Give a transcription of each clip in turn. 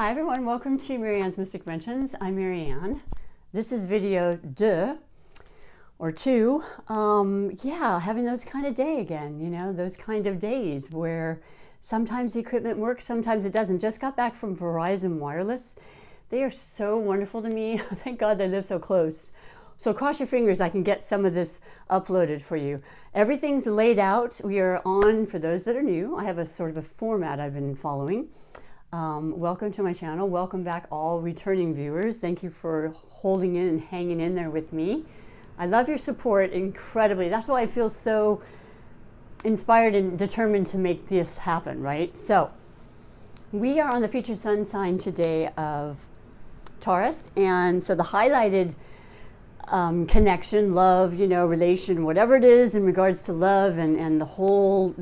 Hi everyone, welcome to MaryAnne's Mystic Mentions. I'm MaryAnne. This is video 2 or 2. Having those kind of day again, those kind of days where sometimes the equipment works, sometimes it doesn't. Just got back from Verizon Wireless. They are so wonderful to me. Thank God they live so close. So cross your fingers I can get some of this uploaded for you. Everything's laid out. We are on, for those that are new, I have a sort of a format I've been following. Welcome to my channel. Welcome back all returning viewers. Thank you for holding in and hanging in there with me. I love your support incredibly. That's why I feel so inspired and determined to make this happen, right? So we are on the featured sun sign today of Taurus, and so the highlighted connection, love, relation, whatever it is in regards to love and the whole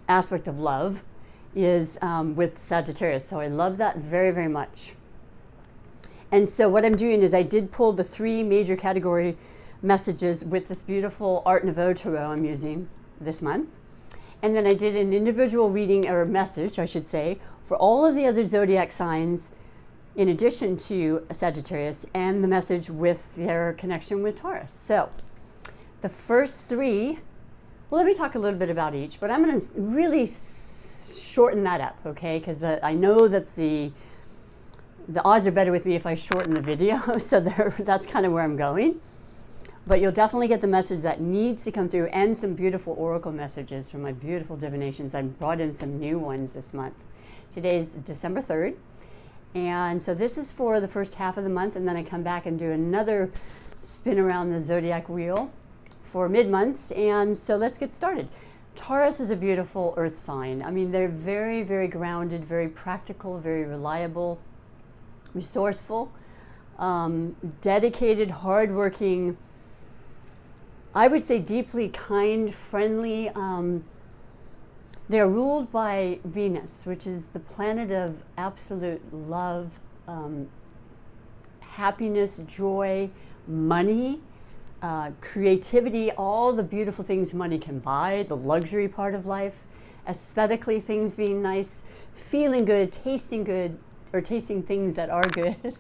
aspect of love is with Sagittarius. So I love that very, very much. And so what I'm doing is I did pull the 3 major category messages with this beautiful Art Nouveau tarot I'm using this month. And then I did an individual reading, or message, I should say, for all of the other zodiac signs in addition to Sagittarius, and the message with their connection with Taurus. So the first 3, well, let me talk a little bit about each, but I'm going to really shorten that up, okay? Because I know that the odds are better with me if I shorten the video, so that's kind of where I'm going. But you'll definitely get the message that needs to come through, and some beautiful oracle messages from my beautiful divinations. I brought in some new ones this month. Today's December 3rd. And so this is for the first half of the month, and then I come back and do another spin around the zodiac wheel for mid-months. And so let's get started. Taurus is a beautiful earth sign. I mean, they're very, very grounded, very practical, very reliable, resourceful, dedicated, hardworking, I would say deeply kind, friendly. They're ruled by Venus, which is the planet of absolute love, happiness, joy, money, creativity, all the beautiful things money can buy, the luxury part of life, aesthetically things being nice, feeling good, or tasting things that are good.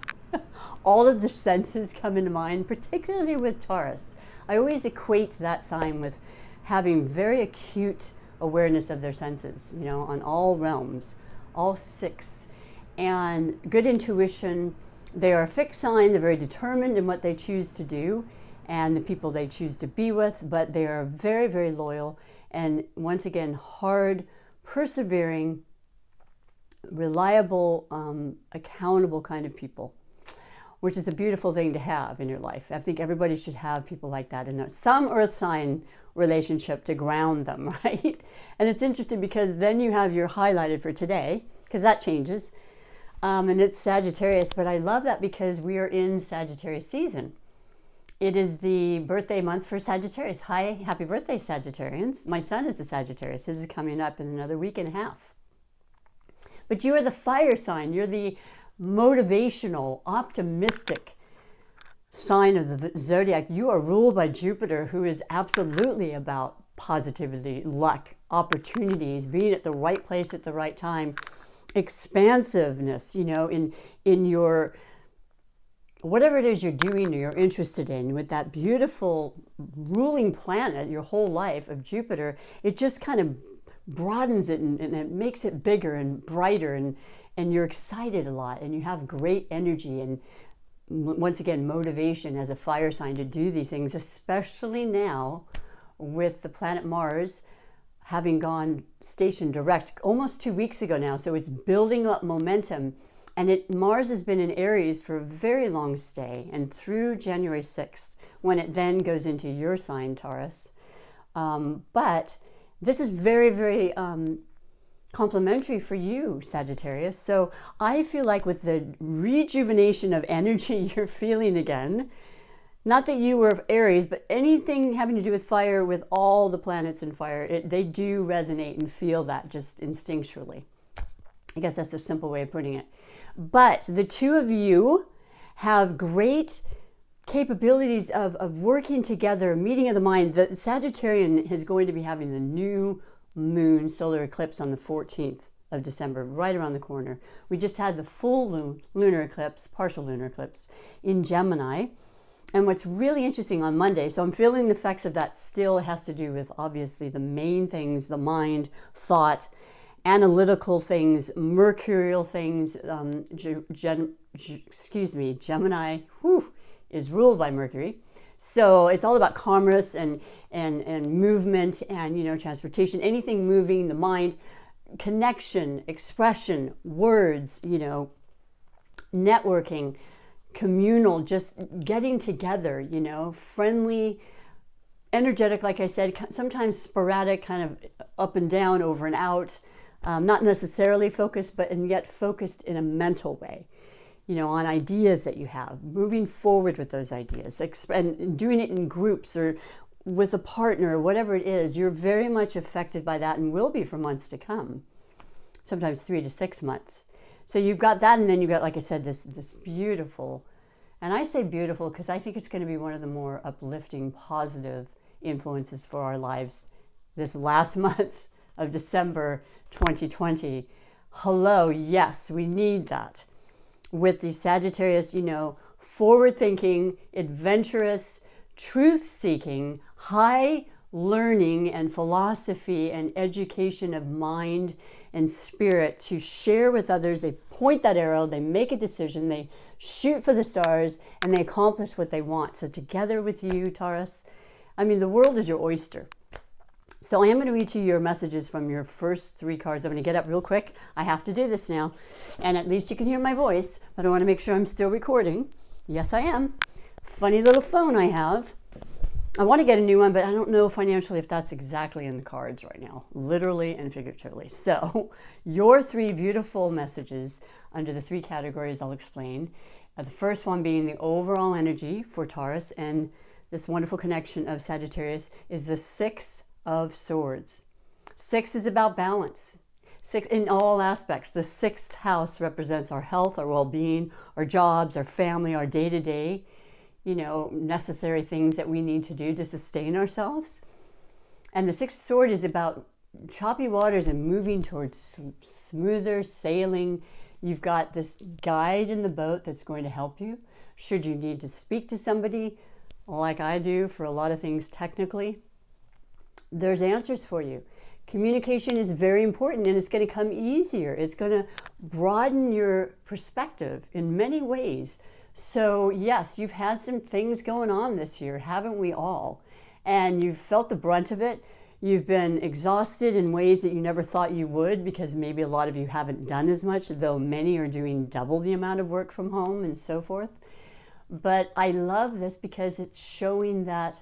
All of the senses come into mind, particularly with Taurus. I always equate that sign with having very acute awareness of their senses, on all realms, all 6, and good intuition. They are a fixed sign. They're very determined in what they choose to do and the people they choose to be with, but they are very, very loyal, and once again, hard, persevering, reliable, accountable kind of people, which is a beautiful thing to have in your life. I think everybody should have people like that in some earth sign relationship to ground them, right? And it's interesting because then you have your highlighted for today, because that changes, and it's Sagittarius. But I love that because we are in Sagittarius season. It is the birthday month for Sagittarius. Hi, happy birthday, Sagittarians. My son is a Sagittarius. His is coming up in another week and a half. But you are the fire sign. You're the motivational, optimistic sign of the zodiac. You are ruled by Jupiter, who is absolutely about positivity, luck, opportunities, being at the right place at the right time, expansiveness, in your whatever it is you're doing or you're interested in. With that beautiful ruling planet your whole life of Jupiter, it just kind of broadens it and it makes it bigger and brighter, and you're excited a lot, and you have great energy and, once again, motivation as a fire sign to do these things, especially now with the planet Mars having gone station direct almost 2 weeks ago now. So it's building up momentum, and Mars has been in Aries for a very long stay, and through January 6th, when it then goes into your sign, Taurus. But this is very, very complementary for you, Sagittarius. So I feel like with the rejuvenation of energy you're feeling again, not that you were of Aries, but anything having to do with fire, with all the planets in fire, they do resonate and feel that just instinctually. I guess that's a simple way of putting it. But the 2 of you have great capabilities of working together, meeting of the mind. The Sagittarian is going to be having the new moon solar eclipse on the 14th of December, right around the corner. We just had the full lunar eclipse, partial lunar eclipse in Gemini. And what's really interesting on Monday, so I'm feeling the effects of that still. It has to do with obviously the main things, the mind, thought, analytical things, mercurial things. Gemini is ruled by Mercury. So it's all about commerce and movement and, transportation, anything moving, the mind, connection, expression, words, networking, communal, just getting together, friendly, energetic, like I said, sometimes sporadic, kind of up and down, over and out, not necessarily focused, but and yet focused in a mental way, on ideas that you have, moving forward with those ideas, and doing it in groups or with a partner, or whatever it is. You're very much affected by that and will be for months to come, sometimes 3 to 6 months. So you've got that, and then you've got, like I said, this beautiful, and I say beautiful because I think it's going to be one of the more uplifting, positive influences for our lives this last month of December 2020. Hello, yes, we need that. With the Sagittarius, forward-thinking, adventurous, truth-seeking, high learning and philosophy and education of mind and spirit to share with others. They point that arrow, they make a decision, they shoot for the stars, and they accomplish what they want. So together with you, Taurus, the world is your oyster. So I am going to read to you your messages from your first 3 cards. I'm going to get up real quick. I have to do this now. And at least you can hear my voice, but I want to make sure I'm still recording. Yes, I am. Funny little phone I have. I want to get a new one, but I don't know financially if that's exactly in the cards right now, literally and figuratively. So your 3 beautiful messages under the 3 categories I'll explain. The first one being the overall energy for Taurus, and this wonderful connection of Sagittarius is the 6 of Swords. 6 is about balance. 6 in all aspects. The 6th house represents our health, our well-being, our jobs, our family, our day-to-day, necessary things that we need to do to sustain ourselves. And the 6th sword is about choppy waters and moving towards smoother sailing. You've got this guide in the boat that's going to help you. Should you need to speak to somebody, like I do for a lot of things technically, there's answers for you. Communication is very important, and it's going to come easier. It's going to broaden your perspective in many ways. So yes, you've had some things going on this year, haven't we all? And you've felt the brunt of it. You've been exhausted in ways that you never thought you would, because maybe a lot of you haven't done as much, though many are doing double the amount of work from home and so forth. But I love this because it's showing that,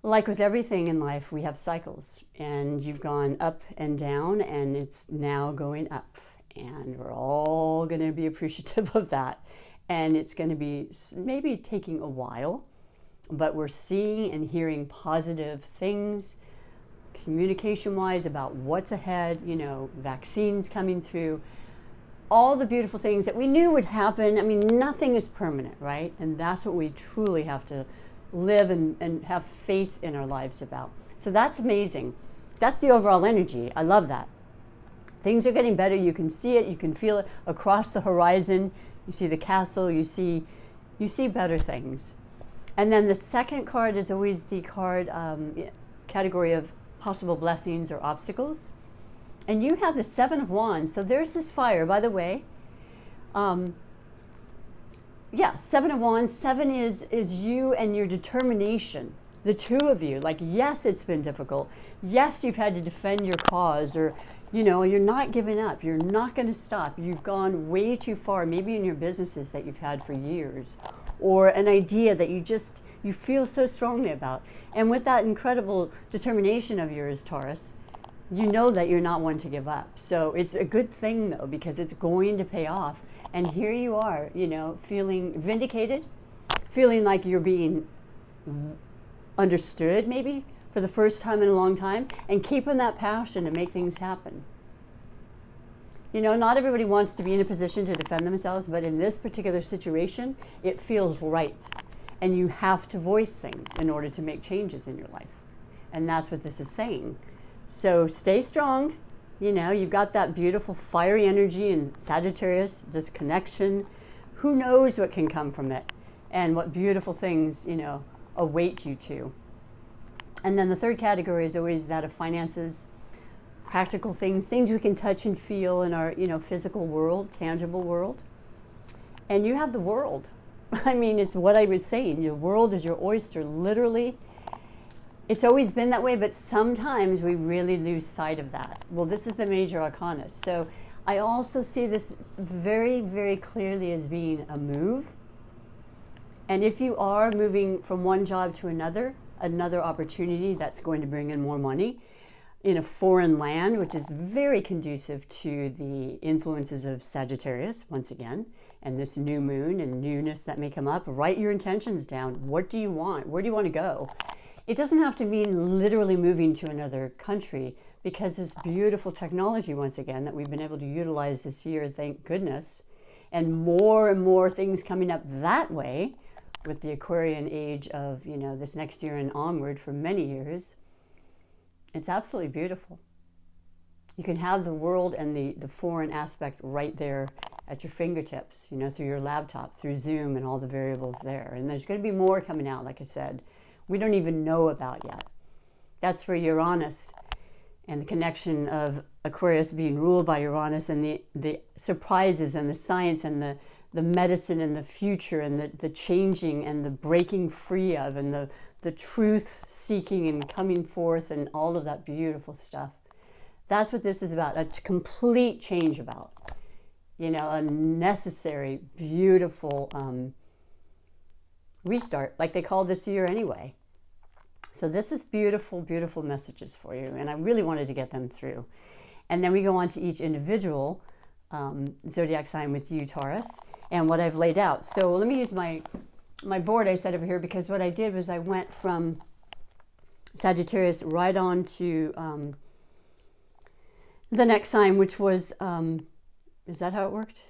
like with everything in life, we have cycles, and you've gone up and down, and it's now going up, and we're all going to be appreciative of that. And it's going to be maybe taking a while, but we're seeing and hearing positive things communication-wise about what's ahead, vaccines coming through, all the beautiful things that we knew would happen. Nothing is permanent, right? And that's what we truly have to live and have faith in our lives about. So that's amazing. That's the overall energy. I love that. Things are getting better. You can see it. You can feel it across the horizon. You see the castle. You see better things. And then the second card is always the card category of possible blessings or obstacles. And you have the 7 of Wands. So there's this fire, by the way. 7 of Wands. 7 is you and your determination. The 2 of you. Like, yes, it's been difficult. Yes, you've had to defend your cause, or, you're not giving up. You're not going to stop. You've gone way too far, maybe in your businesses that you've had for years, or an idea that you feel so strongly about. And with that incredible determination of yours, Taurus, you know that you're not one to give up. So it's a good thing, though, because it's going to pay off. And here you are, feeling vindicated, feeling like you're being understood, maybe, for the first time in a long time, and keeping that passion to make things happen. Not everybody wants to be in a position to defend themselves, but in this particular situation, it feels right. And you have to voice things in order to make changes in your life. And that's what this is saying. So stay strong, You know, you've got that beautiful fiery energy in Sagittarius, this connection. Who knows what can come from it and what beautiful things, you know, await you to. And then the third category is always that of finances, practical things, things we can touch and feel in our, you know, physical world, tangible world. And you have the world. I mean, it's what I was saying. Your world is your oyster, literally. It's always been that way, but sometimes we really lose sight of that. Well, this is the major arcana. So I also see this very, very clearly as being a move. And if you are moving from one job to another opportunity that's going to bring in more money in a foreign land, which is very conducive to the influences of Sagittarius, once again, and this new moon and newness that may come up. Write your intentions down. What do you want? Where do you want to go? It doesn't have to mean literally moving to another country, because this beautiful technology, once again, that we've been able to utilize this year, thank goodness, and more things coming up that way with the Aquarian age of, you know, this next year and onward for many years. It's absolutely beautiful. You can have the world and the foreign aspect right there at your fingertips, you know, through your laptop, through Zoom and all the variables there. And there's going to be more coming out, like I said, we don't even know about yet. That's where Uranus and the connection of Aquarius being ruled by Uranus and the surprises and the science and the medicine and the future and the changing and the breaking free of and the truth seeking and coming forth and all of that beautiful stuff. That's what this is about, a complete change about. You know, a necessary, beautiful restart, like they called this year anyway. So this is beautiful, beautiful messages for you, and I really wanted to get them through. And then we go on to each individual zodiac sign with you, Taurus, and what I've laid out. So let me use my board I set over here, because what I did was I went from Sagittarius right on to the next sign, which was, is that how it worked?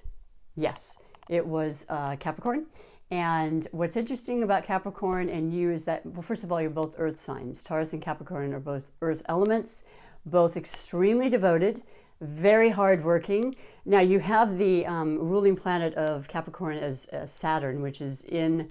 Yes, it was Capricorn. And what's interesting about Capricorn and you is that, well, first of all, you're both earth signs. Taurus and Capricorn are both earth elements, both extremely devoted, very hardworking. Now, you have the ruling planet of Capricorn as Saturn, which is in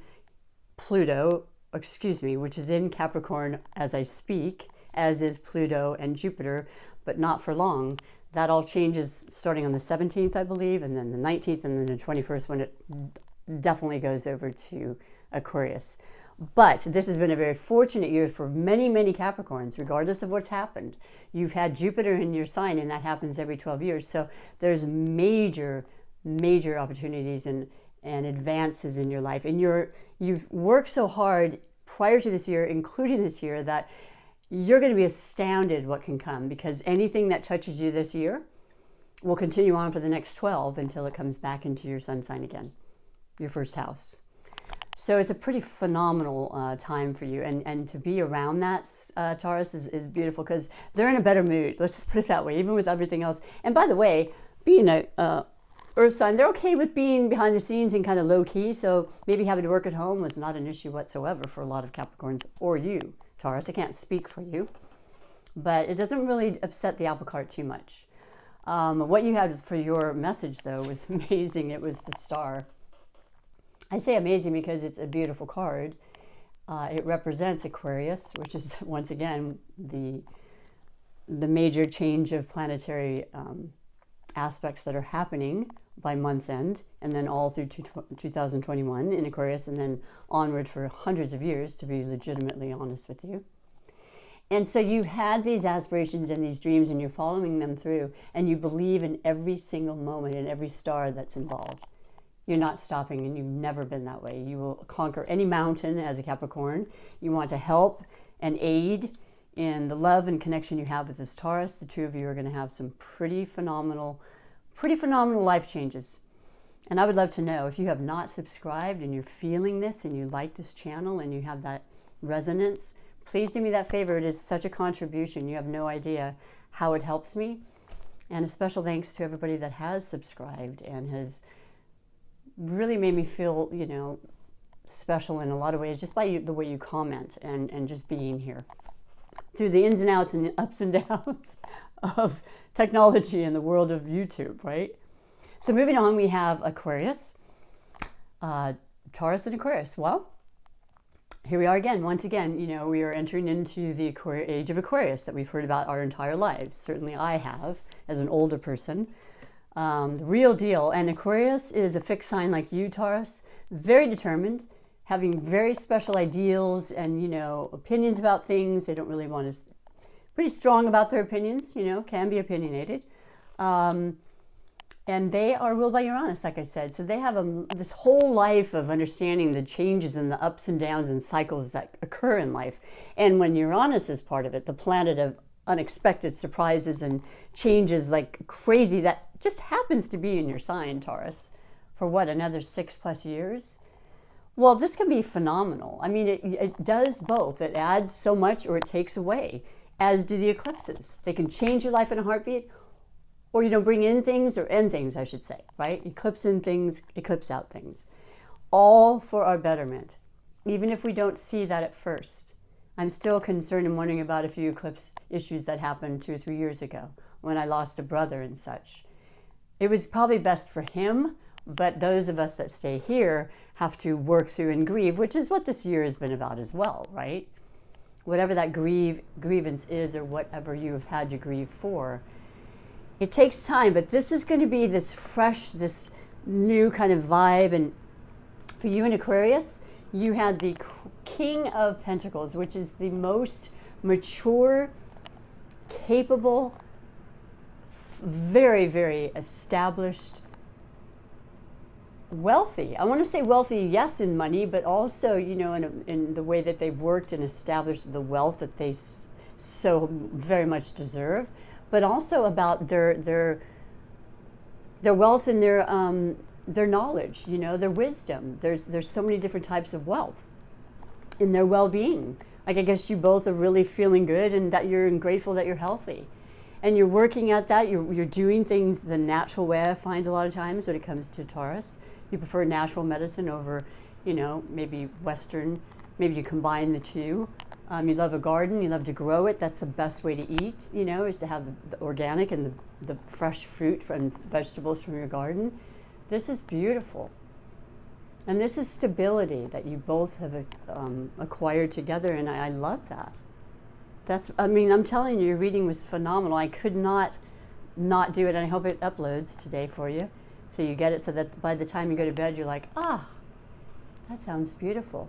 which is in Capricorn as I speak, as is Pluto and Jupiter, but not for long. That all changes starting on the 17th, I believe, and then the 19th, and then the 21st, when it definitely goes over to Aquarius. But this has been a very fortunate year for many, many Capricorns, regardless of what's happened. You've had Jupiter in your sign, and that happens every 12 years. So there's major, major opportunities and advances in your life. And you've worked so hard prior to this year, including this year, that you're going to be astounded what can come, because anything that touches you this year will continue on for the next 12 until it comes back into your sun sign again, your first house. So it's a pretty phenomenal time for you. And to be around that, Taurus, is beautiful, because they're in a better mood. Let's just put it that way, even with everything else. And by the way, being a earth sign, they're okay with being behind the scenes and kind of low key. So maybe having to work at home was not an issue whatsoever for a lot of Capricorns, or you, Taurus. I can't speak for you, but it doesn't really upset the apple cart too much. What you had for your message, though, was amazing. It was the star. I say amazing because it's a beautiful card. It represents Aquarius, which is, once again, the major change of planetary aspects that are happening by month's end, and then all through 2021 in Aquarius, and then onward for hundreds of years, to be legitimately honest with you. And so you've had these aspirations and these dreams, and you're following them through, and you believe in every single moment and every star that's involved. You're not stopping, and you've never been that way. You will conquer any mountain as a Capricorn. You want to help and aid in the love and connection you have with this Taurus. The two of you are going to have some pretty phenomenal life changes. And I would love to know, if you have not subscribed and you're feeling this and you like this channel and you have that resonance, please do me that favor. It is such a contribution. You have no idea how it helps me. And a special thanks to everybody that has subscribed and has really made me feel, you know, special in a lot of ways, just by the way you comment and just being here. through the ins and outs and ups and downs of technology in the world of YouTube, right? So moving on, we have Aquarius, Taurus and Aquarius. Well, here we are again. Once again, you know, we are entering into the age of Aquarius that we've heard about our entire lives. Certainly I have, as an older person. The real deal. And Aquarius is a fixed sign like you, Taurus, very determined, having very special ideals and, you know, opinions about things. They don't really want to, pretty strong about their opinions, you know, can be opinionated. And they are ruled by Uranus, like I said. So they have this whole life of understanding the changes and the ups and downs and cycles that occur in life. And when Uranus is part of it, the planet of unexpected surprises and changes like crazy, that just happens to be in your sign, Taurus, for what, another 6+ years? Well, this can be phenomenal. I mean, it does both. It adds so much or it takes away, as do the eclipses. They can change your life in a heartbeat, or, you know, bring in things or end things, I should say, right? Eclipse in things, eclipse out things. All for our betterment, even if we don't see that at first. I'm still concerned and wondering about a few eclipse issues that happened 2 or 3 years ago when I lost a brother and such. It was probably best for him, but those of us that stay here have to work through and grieve, which is what this year has been about as well, right? Whatever that grievance is, or whatever you have had to grieve for. It takes time, but this is going to be this fresh, this new kind of vibe. And for you in Aquarius, you had the King of Pentacles, which is the most mature, capable, very, very established, wealthy. I want to say wealthy, yes, in money, but also, you know, in the way that they've worked and established the wealth that they so very much deserve. But also about their wealth and their knowledge, you know, their wisdom. There's so many different types of wealth in their well-being. Like, I guess you both are really feeling good and that you're grateful that you're healthy. And you're working at that. You're doing things the natural way, I find a lot of times when it comes to Taurus. You prefer natural medicine over, you know, maybe Western. Maybe you combine the two. You love a garden, you love to grow it. That's the best way to eat, you know, is to have the organic and the fresh fruit and vegetables from your garden. This is beautiful. And this is stability that you both have acquired together, and I love that. I mean, I'm telling you, your reading was phenomenal. I could not do it, and I hope it uploads today for you, so you get it, so that by the time you go to bed, you're like, ah, that sounds beautiful.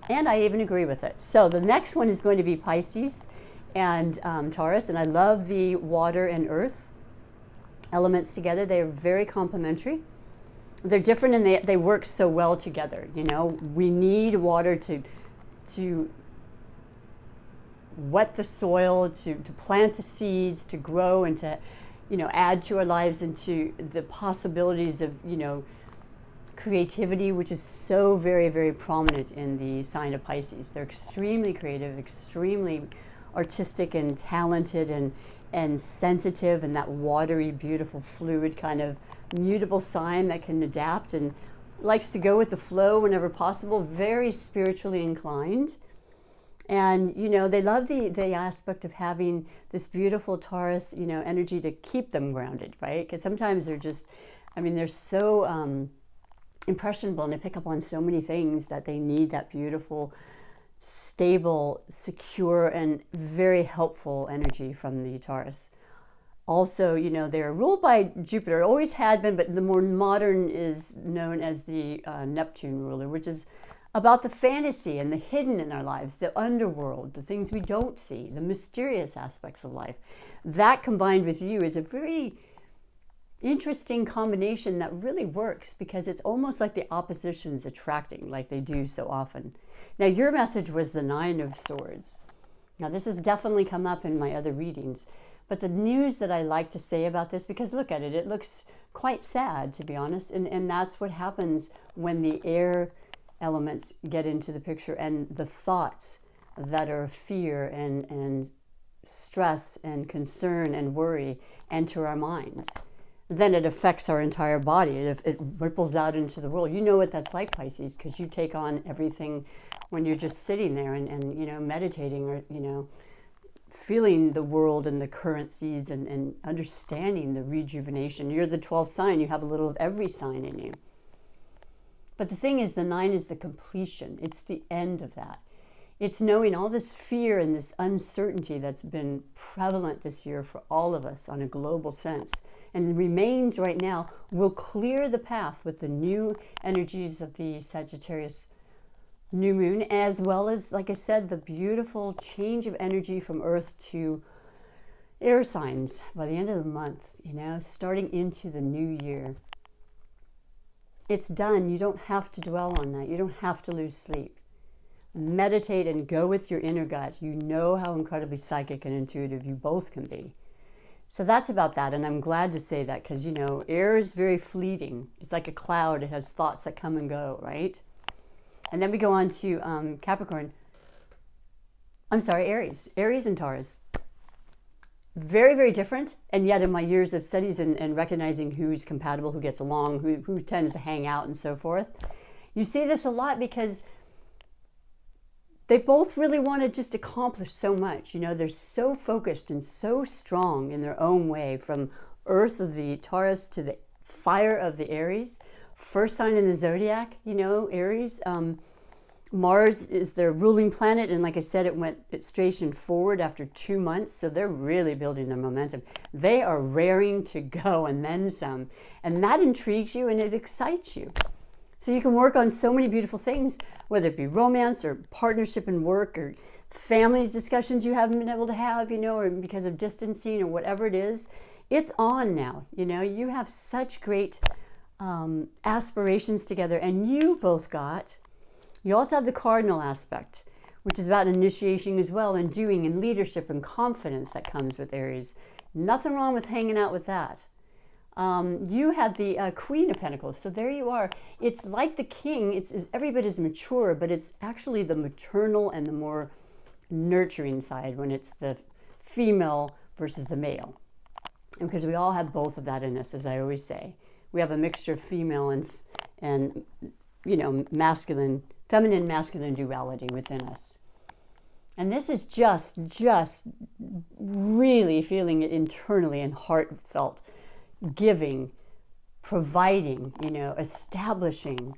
And I even agree with it. So the next one is going to be Pisces and Taurus. And I love the water and earth elements together. They are very complementary. They're different and they work so well together. You know, we need water to wet the soil, to plant the seeds, to grow and to, you know, add to our lives and to the possibilities of, you know, creativity, which is so very, very prominent in the sign of Pisces. They're extremely creative, extremely artistic and talented and sensitive, and that watery, beautiful, fluid kind of mutable sign that can adapt and likes to go with the flow whenever possible, very spiritually inclined. And, you know, they love the aspect of having this beautiful Taurus, you know, energy to keep them grounded, right? Because sometimes they're just, I mean, they're so impressionable and they pick up on so many things that they need that beautiful, stable, secure, and very helpful energy from the Taurus. Also, you know, they're ruled by Jupiter, always had been, but the more modern is known as the Neptune ruler, which is about the fantasy and the hidden in our lives, the underworld, the things we don't see, the mysterious aspects of life. That combined with you is a very interesting combination that really works, because it's almost like the oppositions attracting, like they do so often. Now, your message was the 9 of Swords. Now, this has definitely come up in my other readings, but the news that I like to say about this, because look at it, it looks quite sad, to be honest, and that's what happens when the air elements get into the picture, and the thoughts that are fear and stress and concern and worry enter our minds. Then it affects our entire body. It ripples out into the world. You know what that's like, Pisces, because you take on everything when you're just sitting there and you know, meditating or, you know, feeling the world and the currencies and understanding the rejuvenation. You're the 12th sign. You have a little of every sign in you. But the thing is, the 9 is the completion. It's the end of that. It's knowing all this fear and this uncertainty that's been prevalent this year for all of us on a global sense and remains right now, will clear the path with the new energies of the Sagittarius new moon, as well as, like I said, the beautiful change of energy from Earth to air signs by the end of the month, you know, starting into the new year. It's done. You don't have to dwell on that. You don't have to lose sleep. Meditate and go with your inner gut. You know how incredibly psychic and intuitive you both can be. So that's about that, and I'm glad to say that because, you know, air is very fleeting. It's like a cloud. It has thoughts that come and go, right? And then we go on to Aries. Aries and Taurus. Very, very different. And yet in my years of studies and recognizing who's compatible, who gets along, who tends to hang out and so forth, you see this a lot because they both really want to just accomplish so much. You know, they're so focused and so strong in their own way, from Earth of the Taurus to the fire of the Aries. First sign in the zodiac, you know, Aries. Mars is their ruling planet, and like I said, it stationed forward after 2 months, so they're really building their momentum. They are raring to go, and then some, and that intrigues you and it excites you. So you can work on so many beautiful things, whether it be romance or partnership and work or family discussions you haven't been able to have, you know, or because of distancing or whatever it is. It's on now, you know. You have such great aspirations together, and you also have the cardinal aspect, which is about initiation as well, and doing and leadership and confidence that comes with Aries. Nothing wrong with hanging out with that. You had the Queen of Pentacles, so there you are. It's like the King. It's every bit as mature, but it's actually the maternal and the more nurturing side when it's the female versus the male, because we all have both of that in us, as I always say. We have a mixture of female and you know, masculine, feminine, masculine duality within us. And this is just really feeling it internally and heartfelt, giving, providing, you know, establishing,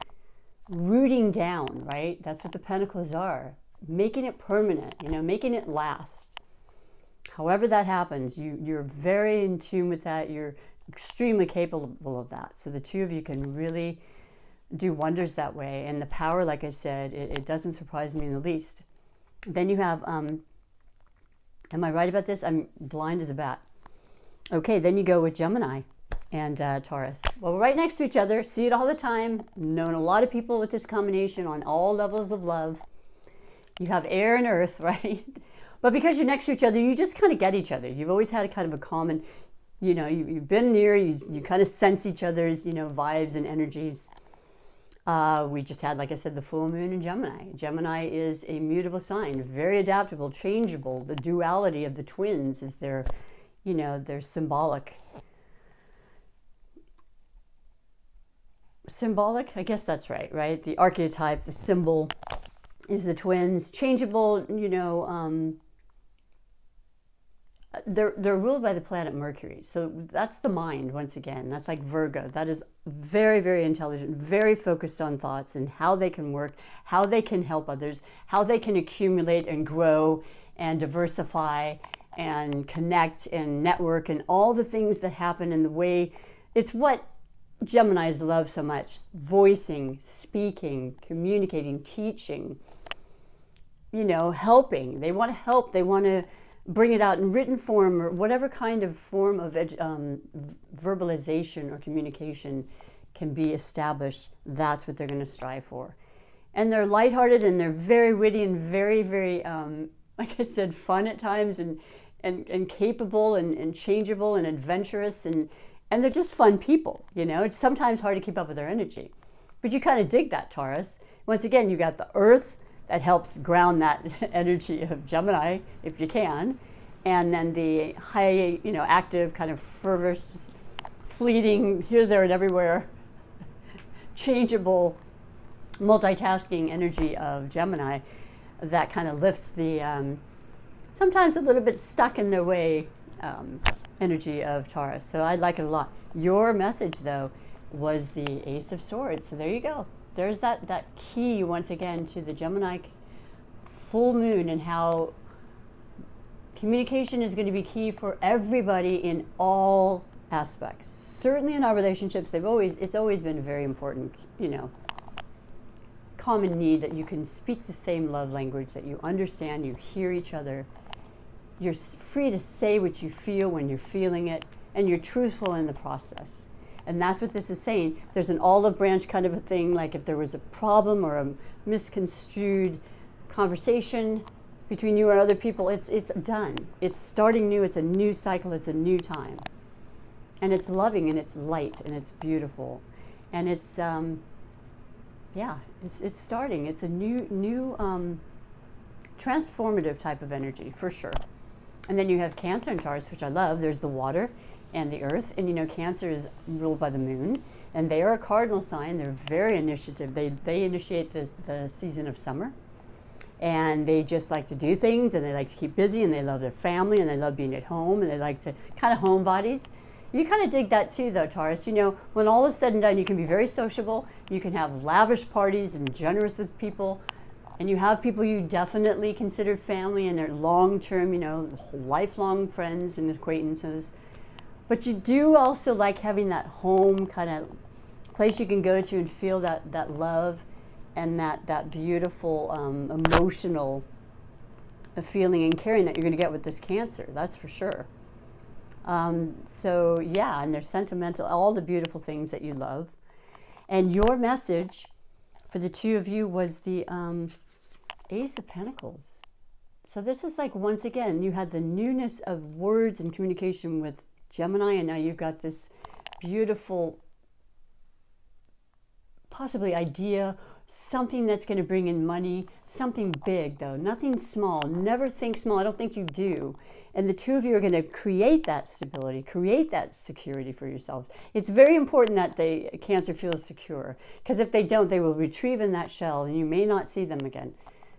rooting down, right? That's what the Pentacles are. Making it permanent, you know, making it last. However that happens, you're very in tune with that. You're extremely capable of that. So the two of you can really do wonders that way. And the power, like I said, it doesn't surprise me in the least. Then you have, am I right about this? I'm blind as a bat. Okay, then you go with Gemini and Taurus. Well, right next to each other, see it all the time. Known a lot of people with this combination on all levels of love. You have air and earth, right? But because you're next to each other, you just kind of get each other. You've always had a kind of a common, you know, you've been near, you kind of sense each other's, you know, vibes and energies. We just had, like I said, the full moon in Gemini. Gemini is a mutable sign, very adaptable, changeable. The duality of the twins is their, you know, their symbolic, I guess that's right? The archetype, the symbol is the twins. Changeable, you know, they're ruled by the planet Mercury. So that's the mind, once again. That's like Virgo. That is very, very intelligent, very focused on thoughts and how they can work, how they can help others, how they can accumulate and grow and diversify and connect and network and all the things that happen in the way. It's what Geminis love so much. Voicing, speaking, communicating, teaching, you know, helping. They want to help. They want to bring it out in written form or whatever kind of form of verbalization or communication can be established. That's what they're going to strive for. And they're lighthearted and they're very witty and very, very, like I said, fun at times and capable and changeable and adventurous. And they're just fun people, you know. It's sometimes hard to keep up with their energy. But you kind of dig that, Taurus. Once again, you got the earth that helps ground that energy of Gemini, if you can. And then the high, you know, active, kind of fervous, fleeting, here, there, and everywhere, changeable, multitasking energy of Gemini that kind of lifts the sometimes a little bit stuck in their way energy of Taurus. So I like it a lot. Your message, though, was the Ace of Swords. So there you go. There's that key, once again, to the Gemini full moon, and how communication is going to be key for everybody in all aspects. Certainly in our relationships, it's always been a very important, common need, that you can speak the same love language, that you understand, you hear each other. You're free to say what you feel when you're feeling it, and you're truthful in the process. And that's what this is saying. There's an olive branch kind of a thing, like if there was a problem or a misconstrued conversation between you and other people, it's done. It's starting new, it's a new cycle, it's a new time. And it's loving, and it's light, and it's beautiful. And it's, it's starting. It's a new transformative type of energy, for sure. And then you have Cancer and Taurus, which I love. There's the water and the earth. And Cancer is ruled by the moon. And they are a cardinal sign. They're very initiative. They initiate the season of summer. And they just like to do things, and they like to keep busy, and they love their family, and they love being at home, and they like to kind of homebodies. You kind of dig that too, though, Taurus. When all is said and done, you can be very sociable. You can have lavish parties and generous with people. And you have people you definitely consider family, and they're long-term, lifelong friends and acquaintances. But you do also like having that home kind of place you can go to and feel that love and that beautiful emotional feeling and caring that you're going to get with this Cancer. That's for sure. And they're sentimental, all the beautiful things that you love. And your message for the two of you was the Ace of Pentacles. So this is like, once again, you had the newness of words and communication with Gemini, and now you've got this beautiful, possibly idea, something that's going to bring in money, something big though, nothing small. Never think small. I don't think you do. And the two of you are going to create that stability, create that security for yourselves. It's very important that the Cancer feels secure, because if they don't, they will retrieve in that shell, and you may not see them again.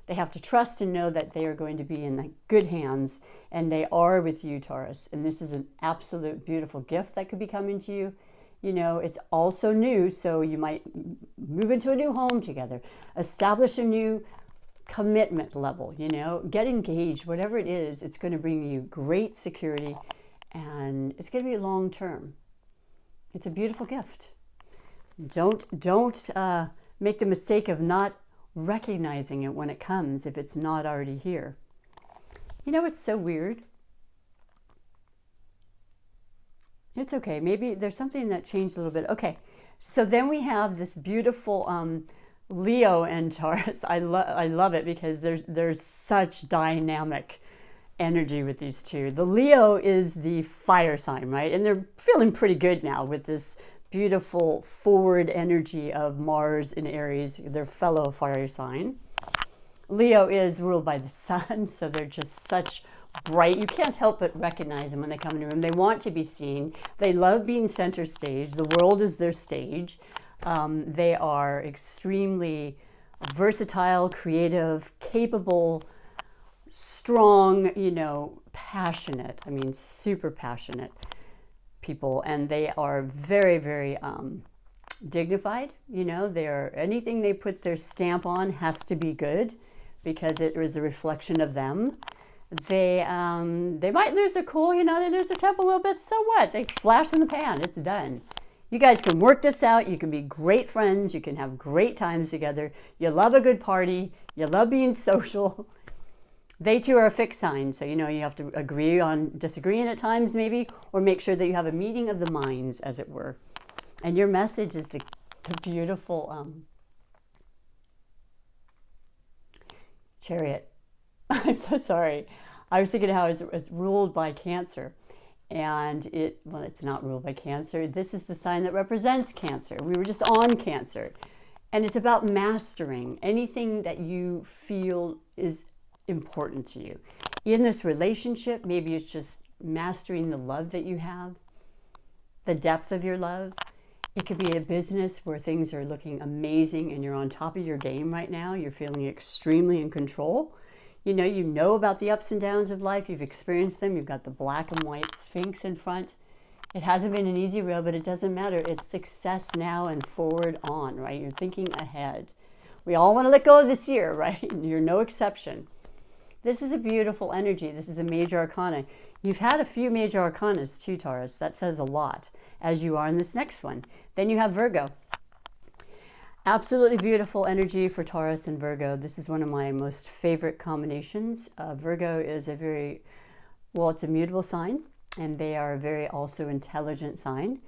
They have to trust and know that they are going to be in the good hands, and they are with you, Taurus. And this is an absolute beautiful gift that could be coming to you. It's also new, so you might move into a new home together, establish a new commitment level, get engaged, whatever it is. It's going to bring you great security, and it's going to be long term. It's a beautiful gift. Don't make the mistake of not recognizing it when it comes, if it's not already here. It's so weird. It's okay. Maybe there's something that changed a little bit. Okay, so then we have this beautiful Leo and Taurus. I love it, because there's such dynamic energy with these two. The Leo is the fire sign, right? And they're feeling pretty good now with this beautiful forward energy of Mars in Aries, their fellow fire sign. Leo is ruled by the sun, so they're just such bright. You can't help but recognize them when they come in the room. They want to be seen. They love being center stage. The world is their stage. They are extremely versatile, creative, capable, strong, passionate. I mean, super passionate people. And they are very, very dignified. Anything they put their stamp on has to be good, because it is a reflection of them. They might lose their cool, they lose their temper a little bit. So what? They flash in the pan. It's done. You guys can work this out. You can be great friends. You can have great times together. You love a good party. You love being social. They too are a fixed sign. So, you have to agree on disagreeing at times maybe, or make sure that you have a meeting of the minds, as it were. And your message is the beautiful Chariot. I'm so sorry. I was thinking how it's ruled by Cancer. And it's not ruled by Cancer. This is the sign that represents Cancer. We were just on Cancer. And it's about mastering anything that you feel is important to you. In this relationship, maybe it's just mastering the love that you have, the depth of your love. It could be a business where things are looking amazing and you're on top of your game right now. You're feeling extremely in control. You know about the ups and downs of life. You've experienced them. You've got the black and white Sphinx in front. It hasn't been an easy road, but it doesn't matter. It's success now and forward on, right? You're thinking ahead. We all want to let go of this year, right? You're no exception. This is a beautiful energy. This is a major arcana. You've had a few major arcanas too, Taurus. That says a lot, as you are in this next one. Then you have Virgo. Absolutely beautiful energy for Taurus and Virgo. This is one of my most favorite combinations. Virgo is a very, well, it's a mutable sign, and they are a very also intelligent sign.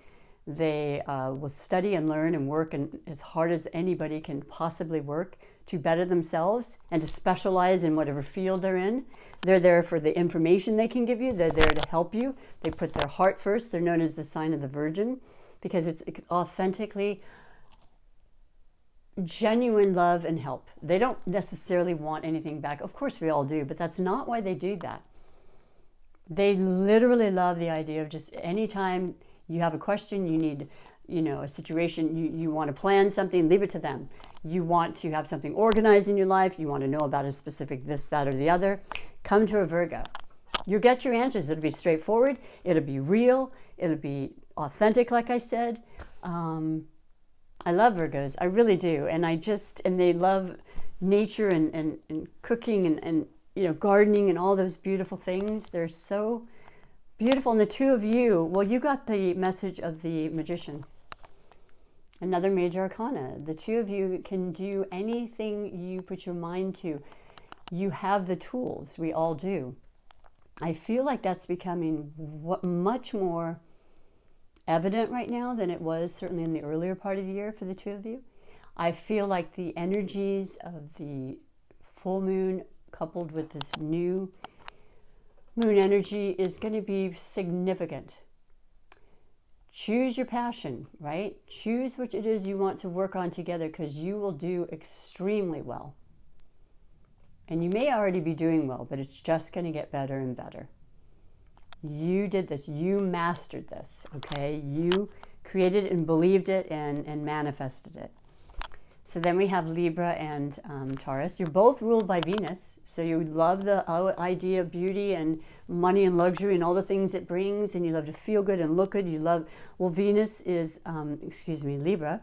They will study and learn and work as hard as anybody can possibly work to better themselves and to specialize in whatever field they're in. They're there for the information they can give you. They're there to help you. They put their heart first. They're known as the sign of the Virgin because it's authentically genuine love and help. They don't necessarily want anything back. Of course we all do, but that's not why they do that. They literally love the idea of just anytime you have a question, you need, a situation, you want to plan something, leave it to them. You want to have something organized in your life, you want to know about a specific this, that, or the other, come to a Virgo. You'll get your answers. It'll be straightforward, it'll be real, it'll be authentic, like I said. I love Virgos, I really do. And they love nature and cooking and gardening and all those beautiful things. They're so beautiful. And the two of you, well, you got the message of the Magician. Another major arcana. The two of you can do anything you put your mind to. You have the tools. We all do. I feel like that's becoming much more evident right now than it was certainly in the earlier part of the year for the two of you. I feel like the energies of the full moon coupled with this new moon energy is going to be significant. Choose your passion, right? Choose what it is you want to work on together, because you will do extremely well. And you may already be doing well, but it's just going to get better and better. You did this. You mastered this, okay? You created it and believed it and manifested it. So then we have Libra and Taurus. You're both ruled by Venus, so you love the idea of beauty and money and luxury and all the things it brings, and you love to feel good and look good. You love, well, Venus is, Libra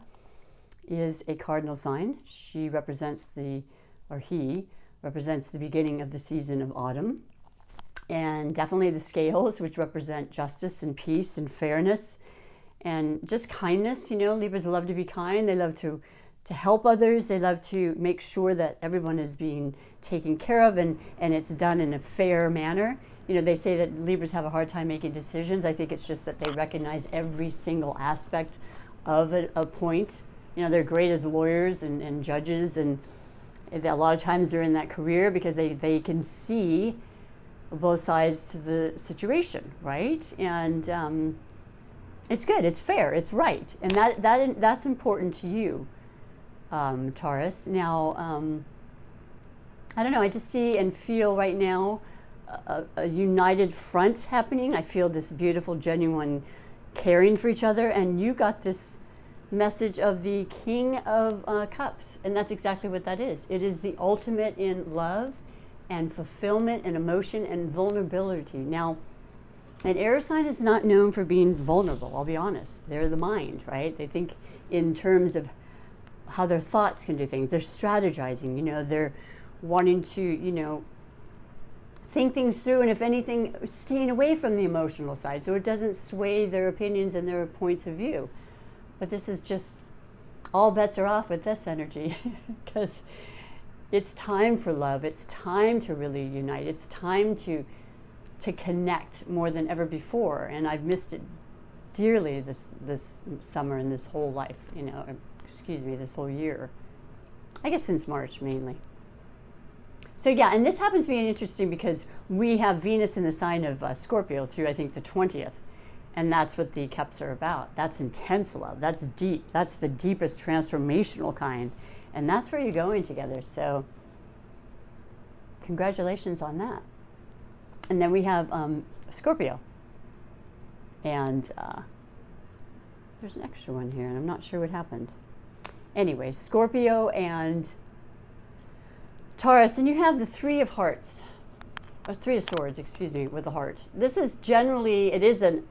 is a cardinal sign. He represents the beginning of the season of autumn. And definitely the scales, which represent justice and peace and fairness and just kindness. Libras love to be kind. They love to help others. They love to make sure that everyone is being taken care of and it's done in a fair manner. They say that Libras have a hard time making decisions. I think it's just that they recognize every single aspect of a point. They're great as lawyers and judges, and a lot of times they're in that career because they can see both sides to the situation, right? And it's good, it's fair, it's right, and that's important to you, Taurus. Now, I don't know, I just see and feel right now a united front happening. I feel this beautiful, genuine caring for each other, and you got this message of the King of Cups, and that's exactly what that is. It is the ultimate in love and fulfillment and emotion and vulnerability. Now, an air sign is not known for being vulnerable, I'll be honest. They're the mind, right? They think in terms of how their thoughts can do things. They're strategizing, they're wanting to, think things through, and if anything, staying away from the emotional side so it doesn't sway their opinions and their points of view. But this is just, all bets are off with this energy because it's time for love. It's time to really unite. It's time to connect more than ever before. And I've missed it dearly this summer and this whole life, this whole year. I guess since March mainly. So yeah, and this happens to be interesting because we have Venus in the sign of Scorpio through, I think, the 20th. And that's what the cups are about. That's intense love. That's deep. That's the deepest transformational kind. And that's where you're going together. So congratulations on that. And then we have Scorpio. And there's an extra one here, and I'm not sure what happened. Anyway, Scorpio and Taurus, and you have the Three of Hearts, or Three of Swords, excuse me, with the heart. This is generally, it is an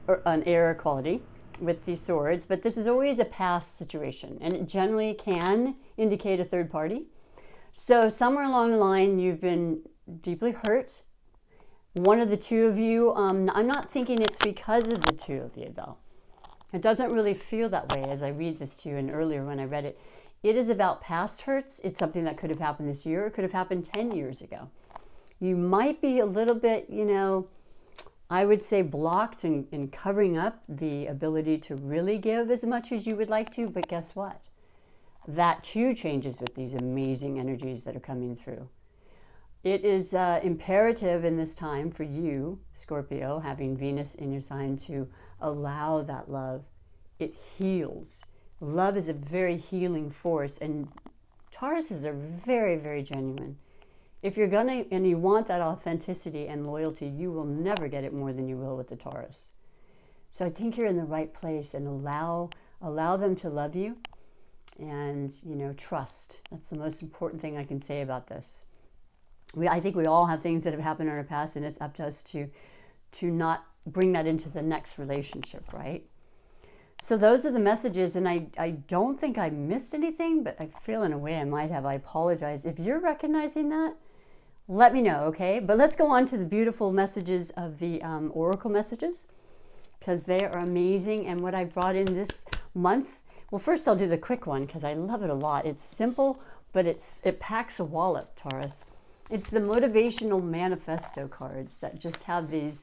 air quality with these swords, but this is always a past situation, and it generally can indicate a third party. So somewhere along the line, you've been deeply hurt. One of the two of you, I'm not thinking it's because of the two of you, though. It doesn't really feel that way as I read this to you, and earlier when I read it. It is about past hurts. It's something that could have happened this year. It could have happened 10 years ago. You might be a little bit, I would say blocked in covering up the ability to really give as much as you would like to, but guess what? That too changes with these amazing energies that are coming through. It is imperative in this time for you, Scorpio, having Venus in your sign, to allow that love. It heals. Love is a very healing force, and Tauruses are very, very genuine. If you're gonna, and you want that authenticity and loyalty, you will never get it more than you will with the Taurus. So I think you're in the right place, and allow them to love you, and trust. That's the most important thing I can say about this. I think we all have things that have happened in our past, and it's up to us to not bring that into the next relationship, right? So those are the messages, and I don't think I missed anything, but I feel in a way I might have. I apologize. If you're recognizing that, let me know, okay? But let's go on to the beautiful messages of the Oracle messages, because they are amazing. And what I brought in this month, well, first I'll do the quick one because I love it a lot. It's simple, but it packs a wallop, Taurus. It's the motivational manifesto cards that just have these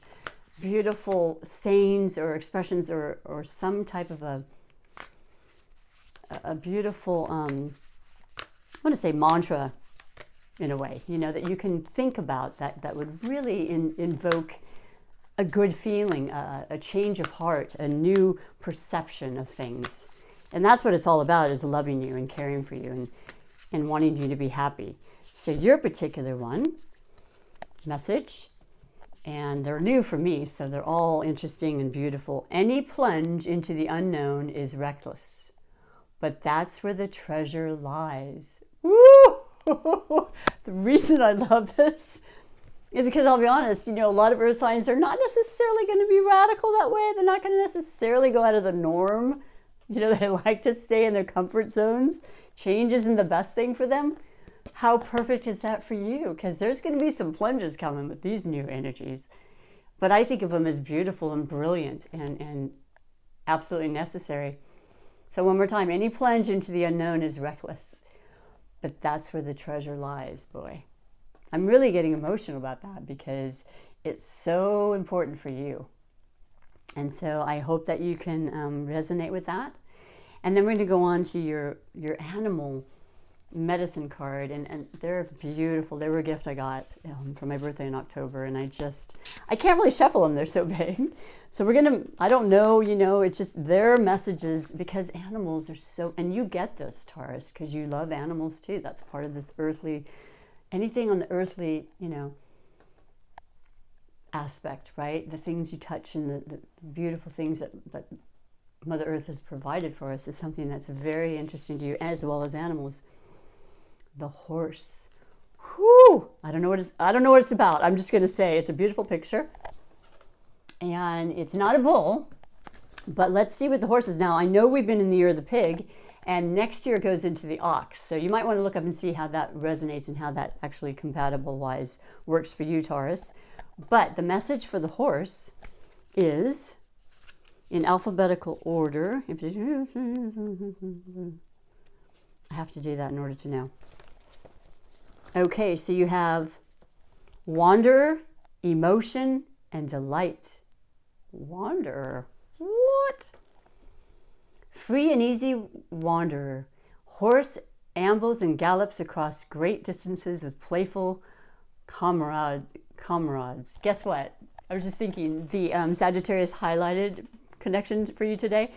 beautiful sayings or expressions or some type of a beautiful, I want to say mantra in a way, that you can think about that would really invoke a good feeling, a change of heart, a new perception of things. And that's what it's all about, is loving you and caring for you and wanting you to be happy. So your particular message, and they're new for me, so they're all interesting and beautiful. Any plunge into the unknown is reckless, but that's where the treasure lies. Woo! The reason I love this is because I'll be honest, a lot of earth signs are not necessarily going to be radical that way. They're not going to necessarily go out of the norm. They like to stay in their comfort zones. Change isn't the best thing for them. How perfect is that for you? Because there's going to be some plunges coming with these new energies. But I think of them as beautiful and brilliant and absolutely necessary. So one more time, any plunge into the unknown is reckless. But that's where the treasure lies, boy. I'm really getting emotional about that because it's so important for you. And so I hope that you can resonate with that. And then we're going to go on to your animal medicine card, and they're beautiful. They were a gift I got for my birthday in October, and I can't really shuffle them. They're so big. So we're going to, I don't know, it's just their messages, because animals are so, and you get this, Taurus, because you love animals too. That's part of this earthly, anything on the earthly, aspect, right? The things you touch and the beautiful things that Mother Earth has provided for us is something that's very interesting to you, as well as animals. The horse. Whew! I don't know what it's about. I'm just going to say it's a beautiful picture. And it's not a bull, but let's see what the horse is. Now, I know we've been in the year of the pig, and next year goes into the ox. So you might want to look up and see how that resonates and how that actually compatible-wise works for you, Taurus. But the message for the horse is in alphabetical order. I have to do that in order to know. Okay, so you have wanderer, emotion, and delight. Wanderer. What? Free and easy wanderer. Horse ambles and gallops across great distances with playful comrades. Guess what? I was just thinking the Sagittarius highlighted connection for you today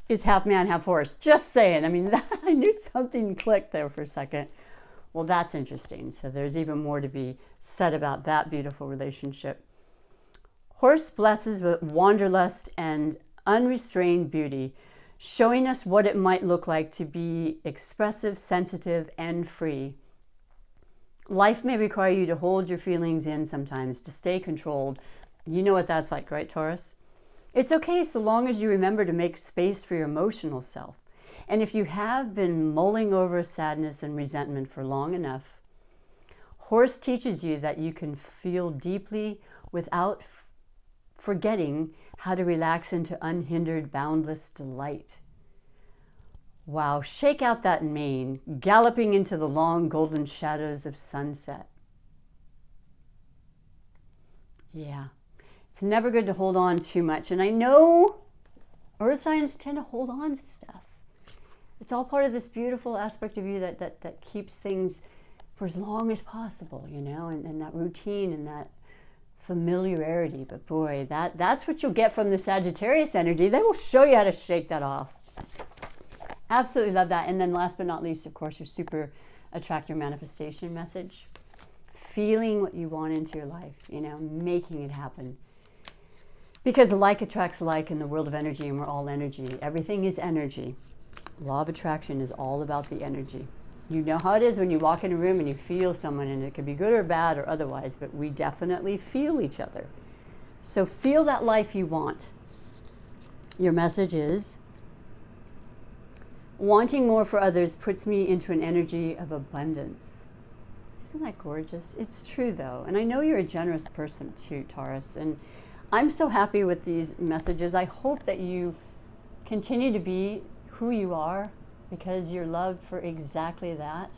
is half man, half horse. Just saying. I mean, I knew something clicked there for a second. Well, that's interesting. So there's even more to be said about that beautiful relationship. Horse blesses with wanderlust and unrestrained beauty, showing us what it might look like to be expressive, sensitive, and free. Life may require you to hold your feelings in sometimes, to stay controlled. You know what that's like, right, Taurus? It's okay so long as you remember to make space for your emotional self. And if you have been mulling over sadness and resentment for long enough, Horse teaches you that you can feel deeply without forgetting how to relax into unhindered, boundless delight. Wow, shake out that mane, galloping into the long golden shadows of sunset. Yeah, it's never good to hold on too much. And I know earth signs tend to hold on to stuff. It's all part of this beautiful aspect of you that keeps things for as long as possible, you know, and that routine and that familiarity. But boy, that's what you'll get from the Sagittarius energy. They will show you how to shake that off. Absolutely love that. And then last but not least, of course, your super attractor manifestation message. Feeling what you want into your life, you know, making it happen. Because like attracts like in the world of energy, and we're all energy. Everything is energy. Law of attraction is all about the energy. You know how it is when you walk in a room and you feel someone, and it could be good or bad or otherwise, but we definitely feel each other. So feel that life you want. Your message is, wanting more for others puts me into an energy of abundance. Isn't that gorgeous? It's true though. And I know you're a generous person too, Taurus. And I'm so happy with these messages. I hope that you continue to be who you are, because you're loved for exactly that.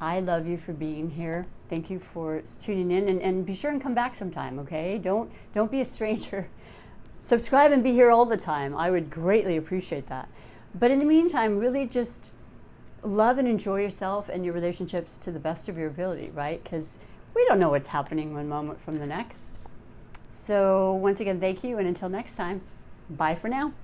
I love you for being here. Thank you for tuning in, and be sure and come back sometime, okay? Don't be a stranger. Subscribe and be here all the time. I would greatly appreciate that. But in the meantime, really just love and enjoy yourself and your relationships to the best of your ability, right? Because we don't know what's happening one moment from the next. So once again, thank you, and until next time, bye for now.